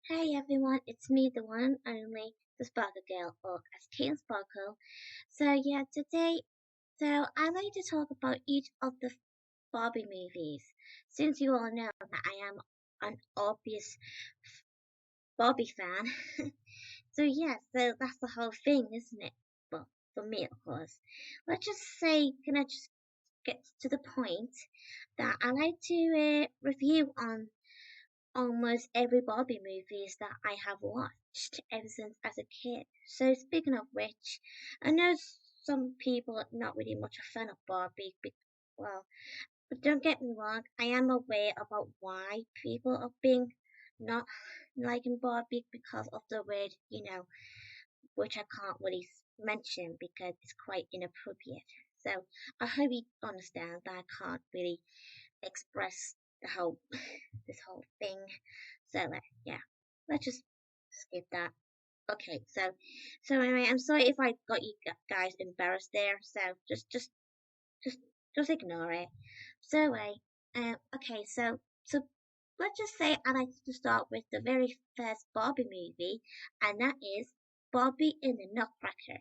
Hey everyone, it's me, the one and only the Sparkle Girl, or as King Sparkle. Today, I like to talk about each of the Barbie movies, since you all know that I am an obvious Barbie fan. So that's the whole thing, isn't it? Well, for me, of course. Let's just say, can I just get to the point that I like to review on almost every Barbie movies that I have watched ever since as a kid. So speaking of which, I know some people are not really much a fan of Barbie. Well, but don't get me wrong, I am aware about why people are being not liking Barbie because of the word, which I can't really mention because it's quite inappropriate. So I hope you understand that I can't really express the whole this whole thing. Yeah, let's just skip that. Okay, so anyway, I'm sorry if I got you guys embarrassed there. So just just ignore it. So anyway, okay, so let's just say I like to start with the very first Barbie movie, and that is Barbie in the Nutcracker.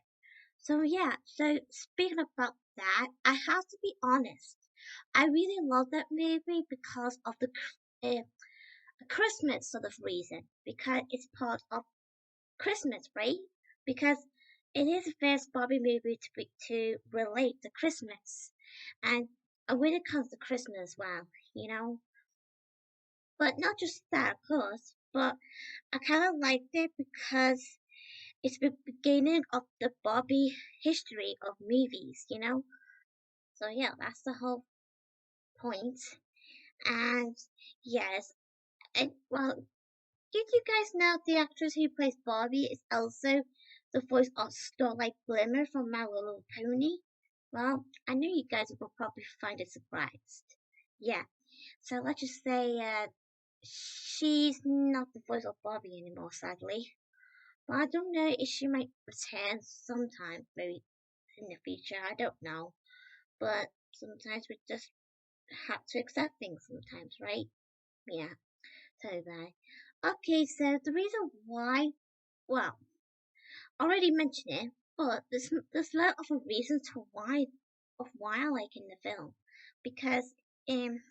So speaking about that, I have to be honest. I really love that movie because of uh, the Christmas sort of reason. Because it's part of Christmas, right? Because it is the first Barbie movie to relate to Christmas, and when it comes to Christmas, well, you know. But not just that, of course. But I kind of liked it because it's the beginning of the Barbie history of movies. So yeah, that's the whole point. And yes, and well, did you guys know the actress who plays Barbie is also the voice of Starlight Glimmer from My Little Pony? Well, I knew you guys would probably find it surprised. Yeah, so let's just say she's not the voice of Barbie anymore, sadly. But I don't know if she might return sometime, maybe in the future. I don't know. But sometimes we just have to accept things sometimes, right? Yeah, so there. Okay, so the reason why, well, already mentioned it, but there's a lot of a reason to why I like in the film, because um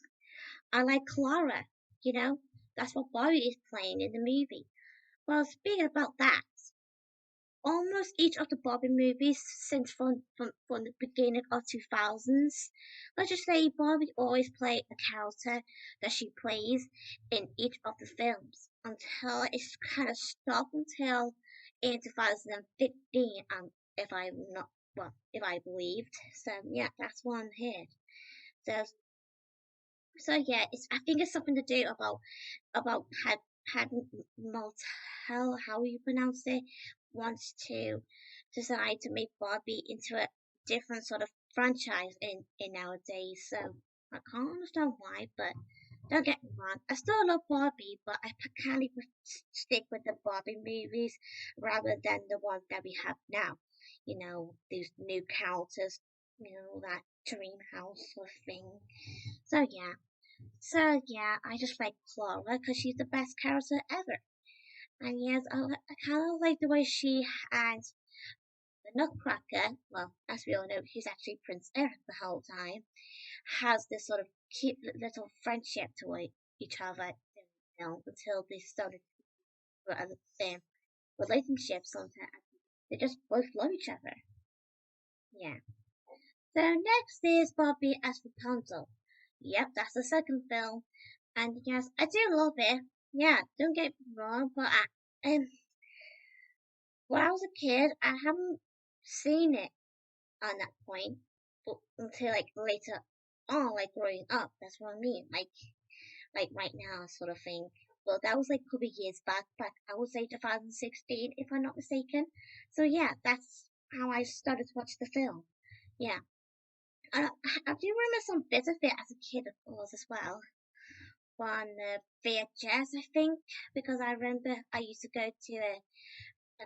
I like Clara, you know, that's what Barbie is playing in the movie. Well, speaking about that, almost each of the Barbie movies since from the beginning of 2000s. Let's just say Barbie always played a character that she plays in each of the films until it's kind of stopped until in 2015. If I'm not if I believed. So yeah, that's one here. So yeah, I think it's something to do about had Motel, how you pronounce it, wants to decide to make Barbie into a different sort of franchise in nowadays. So I can't understand why, but don't get me wrong, I still love Barbie, but I kind of stick with the Barbie movies rather than the ones that we have now. These new characters, that dream house sort of thing. So yeah, I just like Clara because she's the best character ever. And yes, I kind of like the way she has the Nutcracker. Well, as we all know, he's actually Prince Eric the whole time. Has this sort of cute little friendship to each other, until they started their relationship. Sometimes they just both love each other. Yeah. So next is Barbie as Rapunzel. Yep, that's the second film. And yes, I do love it. Yeah, don't get me wrong, but when I was a kid, I haven't seen it on that point, but until like later on, like growing up. That's what I mean. Like right now, sort of thing. Well, that was like a couple of years back. I would say 2016, if I'm not mistaken. So yeah, that's how I started to watch the film. Yeah, I, I do remember some bits of it as a kid, of course, as well. On VHS, I think, because I remember I used to go to a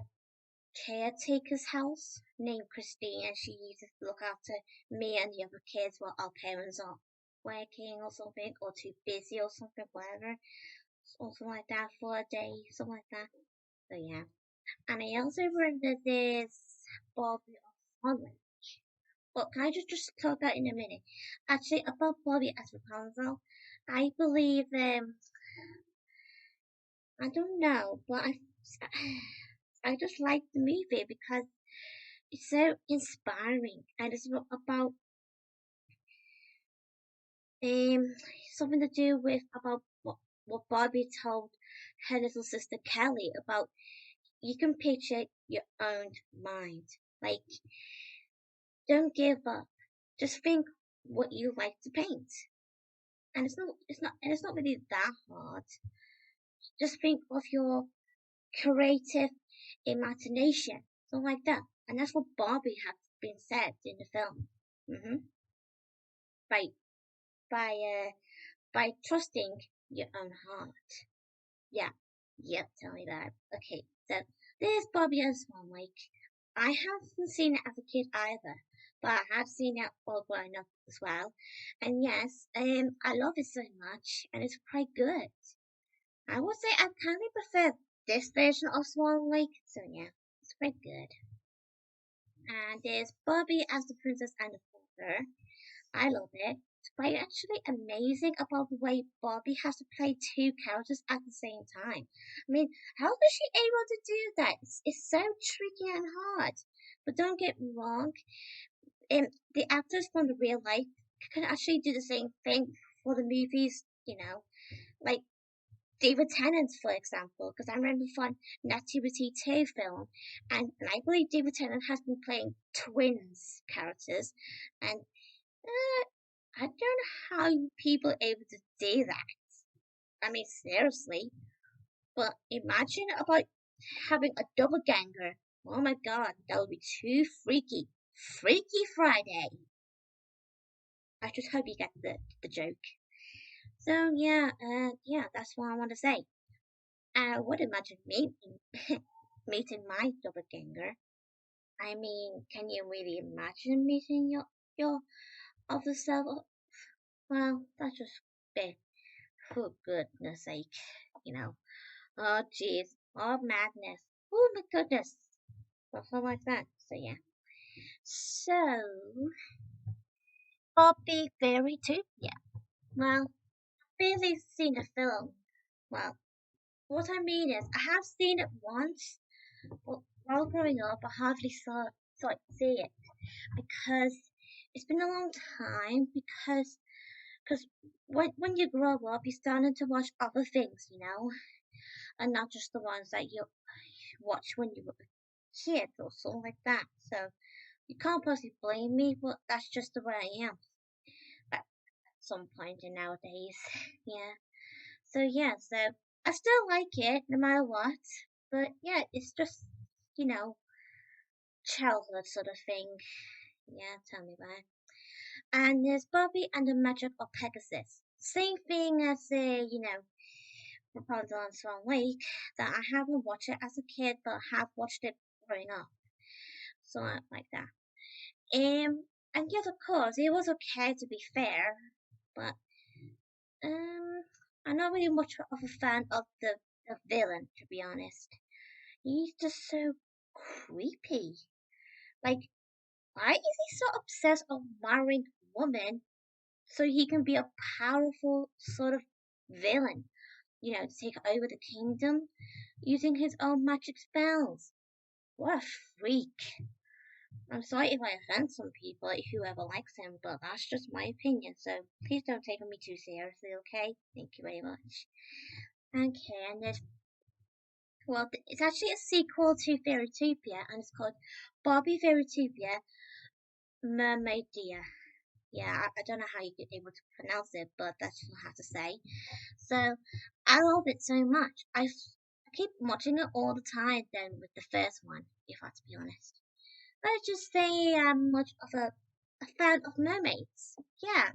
caretaker's house named Christine, and she used to look after me and the other kids while our parents are working or something, or too busy or something, whatever. or something like that for a day, something like that. So yeah. And I also remember this Barbie of Swan. Well, can I just talk that in a minute? Actually, about Barbie as Rapunzel, I believe I don't know, but I just like the movie because it's so inspiring and it's about um something to do with about what Barbie told her little sister Kelly about you can picture your own mind. Like, don't give up. Just think what you like to paint. And it's not really that hard. Just think of your creative imagination, something like that. And that's what Barbie has been said in the film. By by by trusting your own heart. Yeah, yep, tell me that. Okay, so there's Barbie and Swan Lake. I haven't seen it as a kid either, but I have seen it all grown up as well. And yes, I love it so much, and it's quite good. I would say I kind of prefer this version of Swan Lake, so yeah, it's quite good. And there's Barbie as the princess and the pauper. I love it. It's quite actually amazing about the way Barbie has to play two characters at the same time. I mean, how is she able to do that? It's so tricky and hard. But don't get me wrong, the actors from the real life can actually do the same thing for the movies, like David Tennant, for example, because I remember from Nativity 2 film, and I believe David Tennant has been playing twins characters, and I don't know how people are able to do that. I mean, seriously. But imagine about having a double ganger. Oh my god, that would be too freaky. Freaky Friday. I just hope you get the joke. So yeah, that's what I want to say. I would imagine meeting meeting my doppelganger. I mean, can you really imagine meeting your other self? Well, that's just big. For goodness sake, you know. Oh jeez. Oh madness. Oh my goodness. Something like that. So yeah. So Bobby Fairy too? Yeah. Well, barely seen the film. Well, what I mean is I have seen it once, but while growing up I hardly saw it see it because it's been a long time because when you grow up you're starting to watch other things, and not just the ones that you watch when you were a kid or something like that. So you can't possibly blame me, but that's just the way I am at some point in nowadays. Yeah. So yeah, so I still like it no matter what. But yeah, it's just, you know, childhood sort of thing. Yeah, tell me about it. And there's Bobby and the Magic of Pegasus. Same thing as Rapunzel and Swan Lake, that I haven't watched it as a kid, but have watched it growing up. So like that. And yes, of course, it was okay to be fair, but um, I'm not really much of a fan of the villain, to be honest. He's just so creepy. Like, why is he so obsessed of marrying women so he can be a powerful sort of villain? To take over the kingdom using his own magic spells. What a freak. I'm sorry if I offend some people, like whoever likes him, but that's just my opinion, so please don't take me too seriously, okay? Thank you very much. Okay, and it's actually a sequel to Fairytopia, and it's called Barbie Fairytopia Mermaid Dear. Yeah, I don't know how you get able to pronounce it, but that's what I have to say. So, I love it so much. I keep watching it all the time then with the first one, if I have to be honest. Let's just say I'm much of a fan of mermaids. Yeah,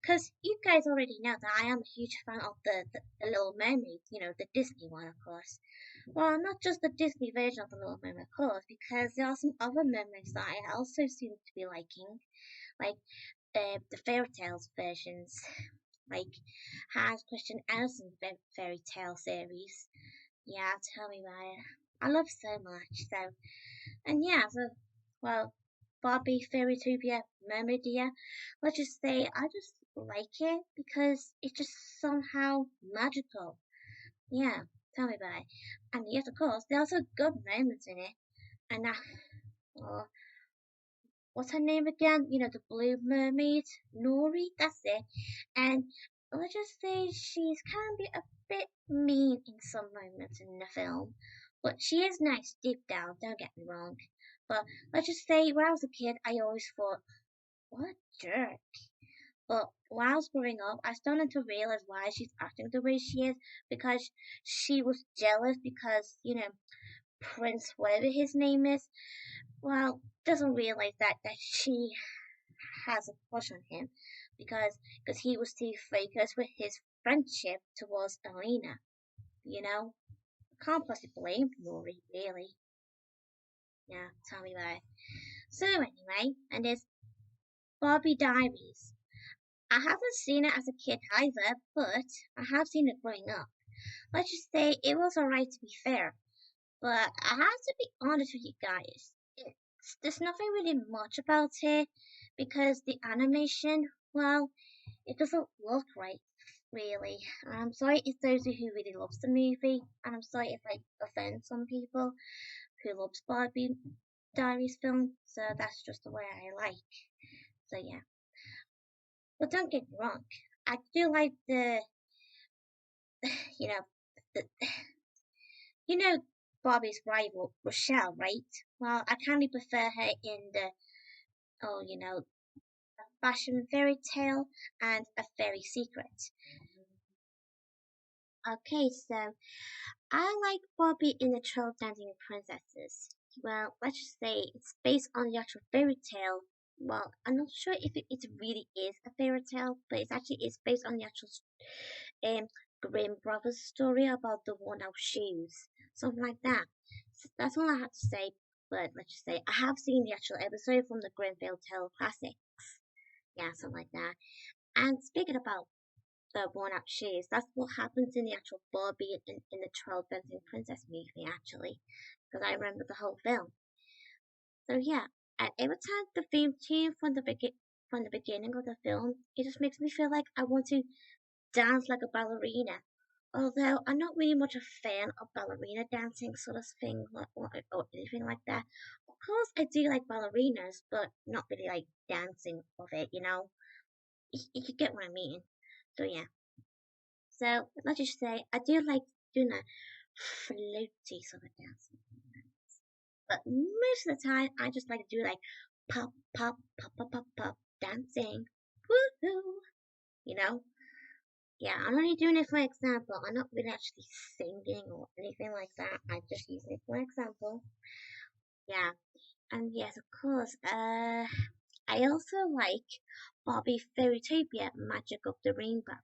because you guys already know that I am a huge fan of the Little Mermaid, the Disney one, of course. Well, not just the Disney version of the Little Mermaid, of course, because there are some other mermaids that I also seem to be liking, like the fairy tales versions. like Hans Christian Andersen fairy tale series. Yeah, tell me about it. I love so much. So, and yeah, so well, Barbie, Fairytopia, Mermaid, yeah. Let's just say I just like it because it's just somehow magical. Yeah, tell me about it. And yes, of course, there are also good moments in it. And oh, what's her name again? You know, the blue mermaid, Nori. That's it. And let's just say she's can be a bit mean in some moments in the film, but she is nice deep down. Don't get me wrong. But let's just say when I was a kid, I always thought, what a jerk. But when I was growing up, I started to realize why she's acting the way she is because she was jealous because, you know, Prince, whatever his name is, well, doesn't realize that she has a crush on him because he was too focused with his friendship towards Elena. You know, can't possibly blame Rory really. Yeah, tell me about it. So anyway, and there's Barbie Diaries. I haven't seen it as a kid either, but I have seen it growing up. Let's just say it was alright to be fair, but I have to be honest with you guys. There's nothing really much about it because the animation, well, it doesn't look right, really. I'm sorry if those who really loves the movie, and I'm sorry if I offend some people who loves Barbie Diaries film. So that's just the way I like. So yeah, but don't get me wrong. I do like you know, the, you know, Barbie's rival Rochelle, right? Well, I kind of prefer her in the oh, you know, fashion fairy tale and a fairy secret. Okay, so I like Barbie in the Trail Dancing Princesses. Well, let's just say it's based on the actual fairy tale. Well, I'm not sure if it really is a fairy tale, but it's based on the actual um Grimm Brothers story about the worn-out shoes, something like that. So that's all I have to say. But let's just say I have seen the actual episode from the Grimm Fairy Tale Classics. Yeah, something like that. And speaking about the worn-out shoes. That's what happens in the actual Barbie in the Twelve Dancing Princess movie, actually, because I remember the whole film. So yeah, and every time the theme tune from the beginning of the film, it just makes me feel like I want to dance like a ballerina. Although I'm not really much a fan of ballerina dancing sort of thing or anything like that. Of course, I do like ballerinas, but not really like dancing of it. You know, you get what I mean. So yeah. So let's just say I do like doing a floaty sort of dance, but most of the time I just like to do like pop, pop, pop, pop, pop, pop dancing. Woohoo! You know? Yeah, I'm only doing it for example. I'm not really actually singing or anything like that. I'm just using it for example. Yeah, and yes, of course. I also like Barbie Fairytopia Magic of the Rainbow.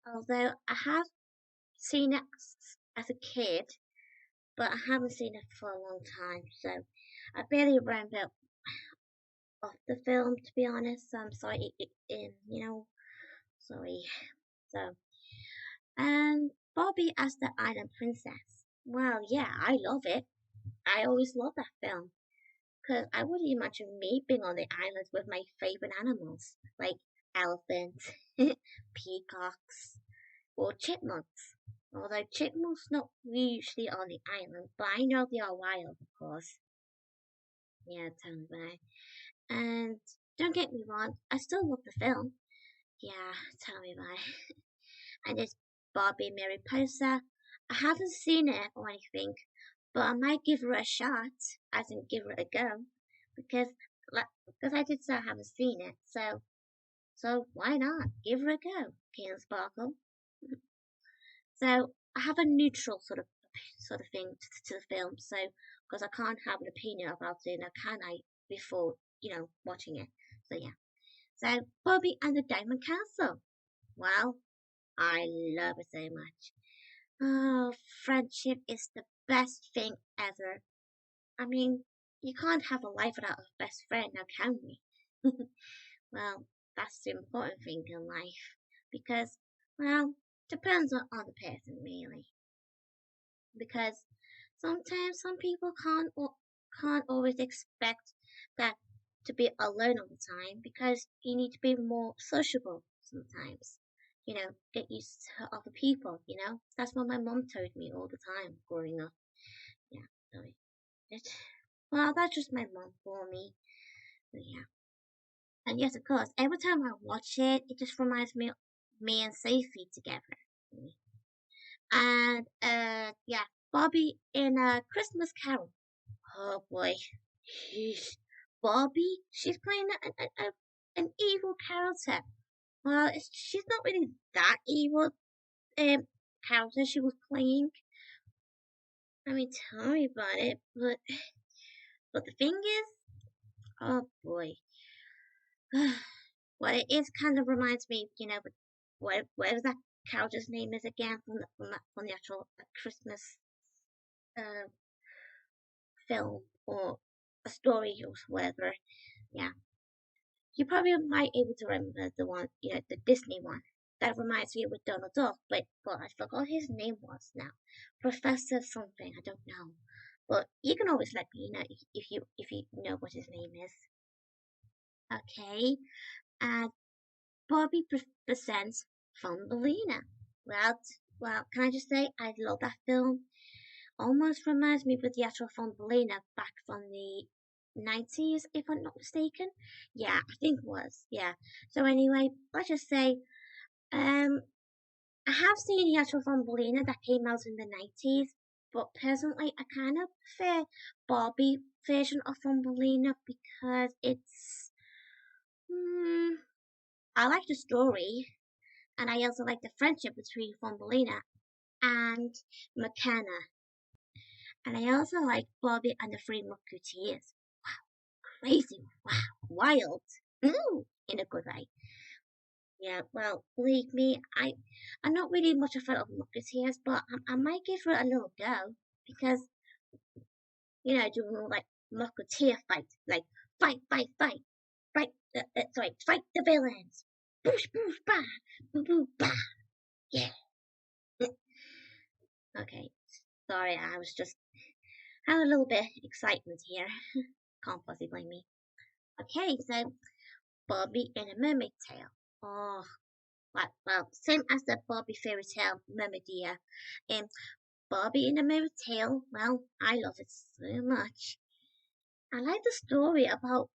Although I have seen it as a kid, but I haven't seen it for a long time, so I barely remember of the film to be honest. So I'm sorry, you know, sorry. So, and Bobby as the Island Princess. Well, yeah, I love it. I always love that film because I would imagine me being on the island with my favorite animals like elephants, peacocks, or chipmunks. Although chipmunks not usually on the island, but I know they are wild, of course. Yeah, tell me about it. And don't get me wrong, I still love the film. Yeah, tell me about it. And it's Barbie Mariposa. I haven't seen it or anything, but I might give her a shot, as in give her a go, because because I did say I haven't seen it, so why not give her a go, Kale Sparkle? So I have a neutral sort of thing to the film, so because I can't have an opinion about it, now can I? Before watching it. So yeah. So Bobby and the Diamond Castle. Well, I love it so much. Oh, friendship is the best thing ever. I mean, you can't have a life without a best friend, now can we? Well, that's the important thing in life. because, well, depends on the person really. Because sometimes some people can't always expect that to be alone all the time because you need to be more sociable sometimes. Get used to other people. That's what my mom told me all the time growing up. Yeah, so it, well, that's just my mom for me. But yeah. And yes, of course, every time I watch it, it just reminds me of me and Sophie together. And yeah, Barbie in a Christmas Carol. Oh boy, she's Barbie. She's playing an evil character. Well, she's not really that evil um character she was playing. I mean, tell me about it. But the thing is, oh boy, well, it is kind of reminds me, but whatever that character's name is again from the actual Christmas uh, film or a story or whatever. Yeah, you probably might able to remember the one, the Disney one. That reminds me with Donald Duck, but I forgot his name was now. Professor something, I don't know. But you can always let me know if you know what his name is. Okay, and Bobby presents Thumbelina. Well, well, can I just say I love that film. Almost reminds me with the actual Thumbelina back from the 90s, if I'm not mistaken. Yeah, I think it was. Yeah. So anyway, let's just say, um, I have seen the actual Thumbelina that came out in the 90s, but personally, I kind of prefer Barbie version of Thumbelina because hmm, I like the story, and I also like the friendship between Thumbelina and McKenna, and I also like Bobby and the Three Musketeers. Crazy, wow, wild, in a good way. Yeah, well, believe me, I'm not really much a fan of Musketeers, but I might give it a little go because doing like Musketeer fight, like fight, sorry, fight the villains, boosh boosh bah, boo boo bah, yeah. Okay, sorry, I was just having a little bit of excitement here. Can't possibly blame me. Okay, so Bobby in a Mermaid Tale. Oh, well, same as the Barbie fairy tale Mermaid. Um, Barbie in a Mermaid Tale. Well, I love it so much. I like the story about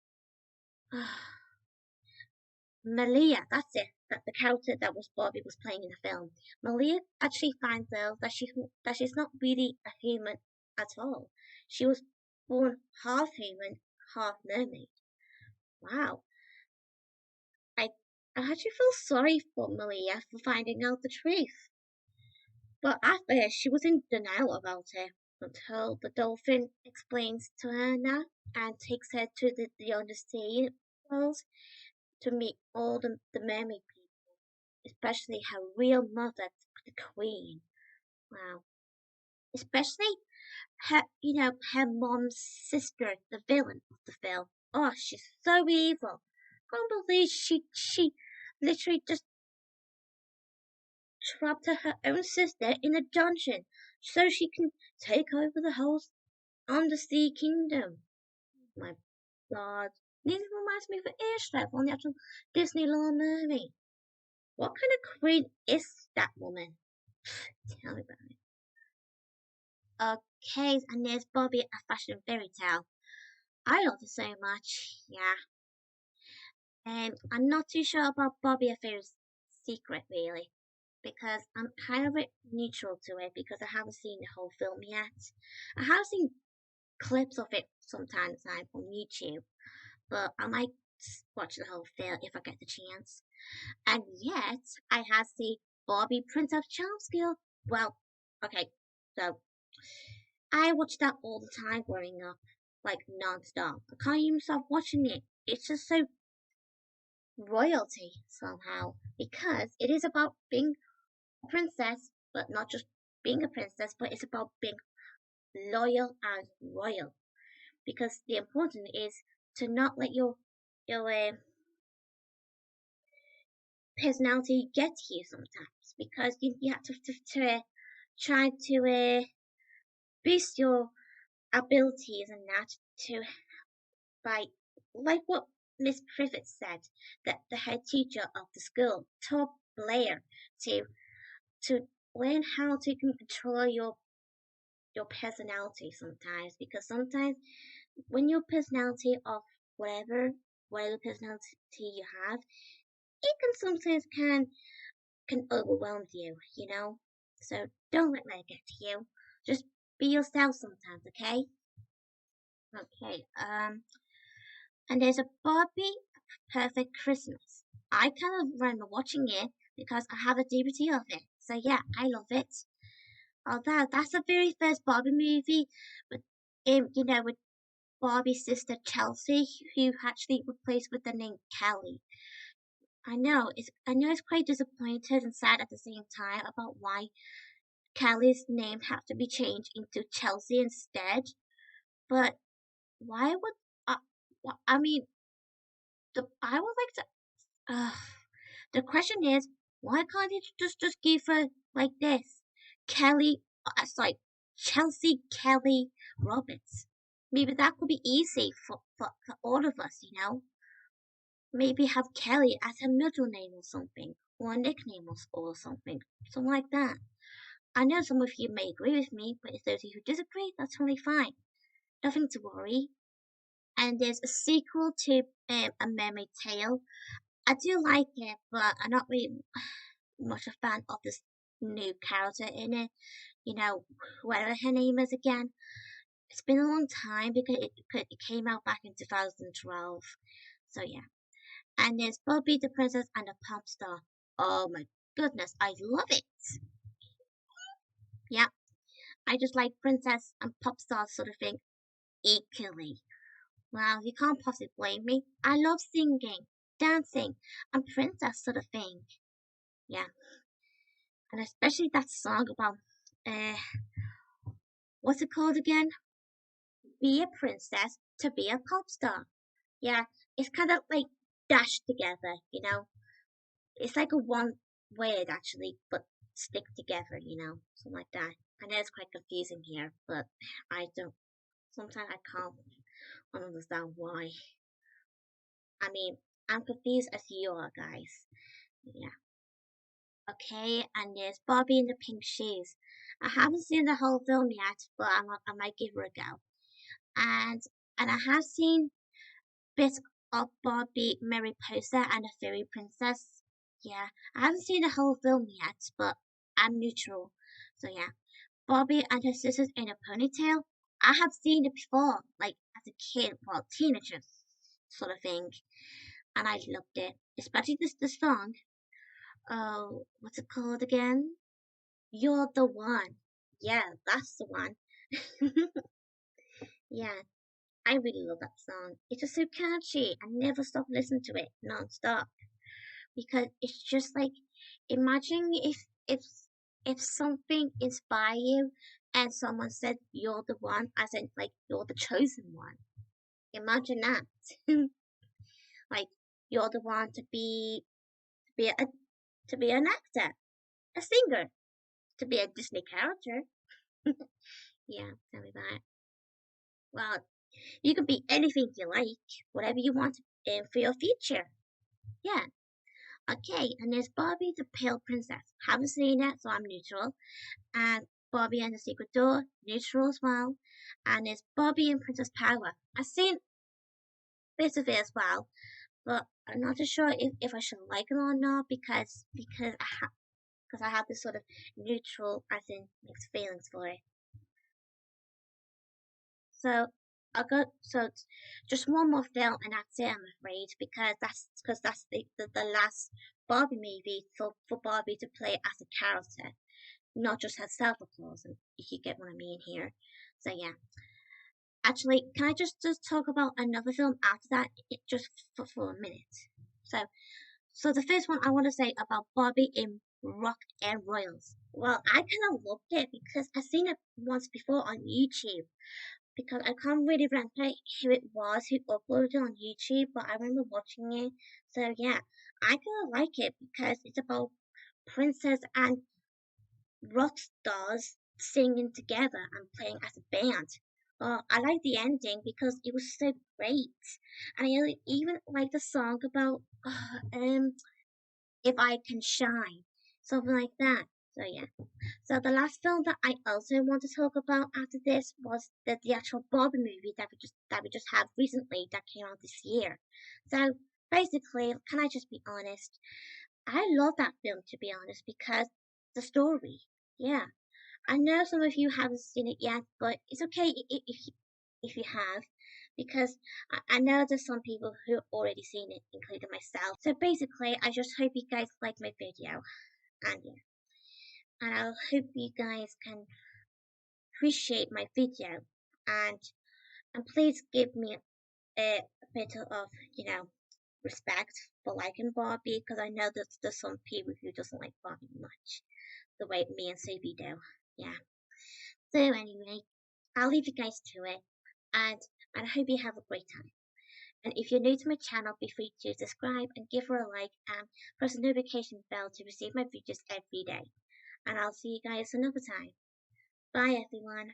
Malia. That's it. That the character that was Barbie was playing in the film. Malia actually finds out that she's not really a human at all. She was born half human, half mermaid. Wow. I I actually feel sorry for Malia for finding out the truth. But at first, she was in denial about it until the dolphin explains to her now and takes her to the undersea world to meet all the mermaid people, especially her real mother, the queen. Wow. Especially her mom's sister, the villain of the film. Oh, she's so evil. Can't believe she literally just trapped her own sister in a dungeon so she can take over the whole undersea kingdom. My God. This reminds me of Airstrip on the actual Disney Law movie. What kind of queen is that woman? Tell me about it. Okay, and there's Bobby a fashion fairy tale. I love it so much, yeah. And I'm not too sure about Bobby a fairy secret really. Because I'm kind of neutral to it because I haven't seen the whole film yet. I have seen clips of it sometimes on YouTube, but I might watch the whole film if I get the chance. And yet, I have seen Barbie Princess Charms Girl. Well, okay, so I watched that all the time growing up, like non-stop. I can't even stop watching it. It's just so royalty somehow because it is about being a princess, but not just being a princess, but it's about being loyal and royal. Because the important is to not let your personality get to you sometimes because you have to try to boost your abilities and that to by like what Miss Privet said, that the head teacher of the school told Blair to to learn how to control your personality sometimes, because sometimes when your personality of whatever personality you have, it can sometimes can overwhelm you, you know. So don't let that get to you. Just be yourself sometimes, okay? Okay. And there's a Barbie Perfect Christmas. I kind of remember watching it because I have a DVD of it. So yeah, I love it. Although that's the very first Barbie movie with with Barbie's sister Chelsea, who actually replaced with the name Kelly. I know it's quite disappointed and sad at the same time about why Kelly's name had to be changed into Chelsea instead. But why would uh, I mean I would like to the question is, why can't you just give her like this? Kelly, sorry, Chelsea Kelly Roberts. Maybe that could be easy for all of us, you know? Maybe have Kelly as her middle name or something, or a nickname or something, something like that. I know some of you may agree with me, but if those of you who disagree, that's totally fine. Nothing to worry. And there's a sequel to A Mermaid Tale. I do like it, but I'm not really much a fan of this new character in it. You know, whatever her name is again. It's been a long time because it came out back in 2012. So yeah. And there's Bobby the Princess and the Pop Star. Oh my goodness, I love it. Yeah, I just like princess and pop star sort of thing equally. Well, you can't possibly blame me. I love singing, dancing, and princess sort of thing. Yeah, and especially that song about uh, what's it called again? Be a princess to be a pop star. Yeah, it's kind of like dashed together, you know. It's like a one word actually, but stick together, you know, something like that. I know it's quite confusing here, but I don't. Sometimes I can't understand why. I mean, I'm confused as you are, guys. Yeah. Okay, and there's Barbie in the pink shoes. I haven't seen the whole film yet, but I might give her a go. And I have seen bits of Barbie, Mariposa, and the Fairy Princess. Yeah, I haven't seen the whole film yet, but I'm neutral. So yeah, Barbie and her sisters in a ponytail. I have seen it before, like as a kid, well, teenagers sort of thing, and I loved it. Especially this song. Oh, what's it called again? You're the one. Yeah, that's the one. Yeah, I really love that song. It's just so catchy. I never stop listening to it non-stop because it's just like imagine if something inspire you and someone said you're the one, as in like you're the chosen one. Imagine that. Like you're the one to be a to be an actor, a singer, to be a Disney character. Yeah, tell me about it. Well, you can be anything you like, whatever you want for your future. Yeah. Okay, and there's Barbie the Pale Princess. Haven't seen it, so I'm neutral. And Barbie and the Secret Door, neutral as well. And there's Barbie and Princess Power. I've seen bits of it as well, but I'm not too sure if I should like it or not because I have this sort of neutral, as in mixed feelings for it. So I got just one more film and that's it. I'm afraid because that's the last Barbie movie for Barbie to play as a character, not just herself, of course. And if you get what I mean here. So yeah. Actually, can I just talk about another film after that, just for a minute? So so the first one I want to say about Barbie in Rock and Royals. Well, I kind of loved it because I've seen it once before on YouTube because I can't really remember who it was who uploaded it on YouTube, but I remember watching it. So yeah, I kind of like it because it's about princess and rock stars singing together and playing as a band. I like the ending because it was so great, and even like the song about if I can shine, something like that. So yeah. So the last film that I also want to talk about after this was the actual Barbie movie that we just had recently that came out this year. So basically, can I just be honest? I love that film to be honest because the story. Yeah, I know some of you haven't seen it yet, but it's okay if you have, because I know there's some people who already seen it, including myself. So basically, I just hope you guys like my video, and yeah, and I hope you guys can appreciate my video, and and please give me a bit of respect for liking Barbie, because I know that there's some people who doesn't like Barbie much, the way me and Sophie do. Yeah. So anyway, I'll leave you guys to it, and I hope you have a great time. And if you're new to my channel, be free to subscribe and give her a like and press the notification bell to receive my videos every day. And I'll see you guys another time. Bye everyone.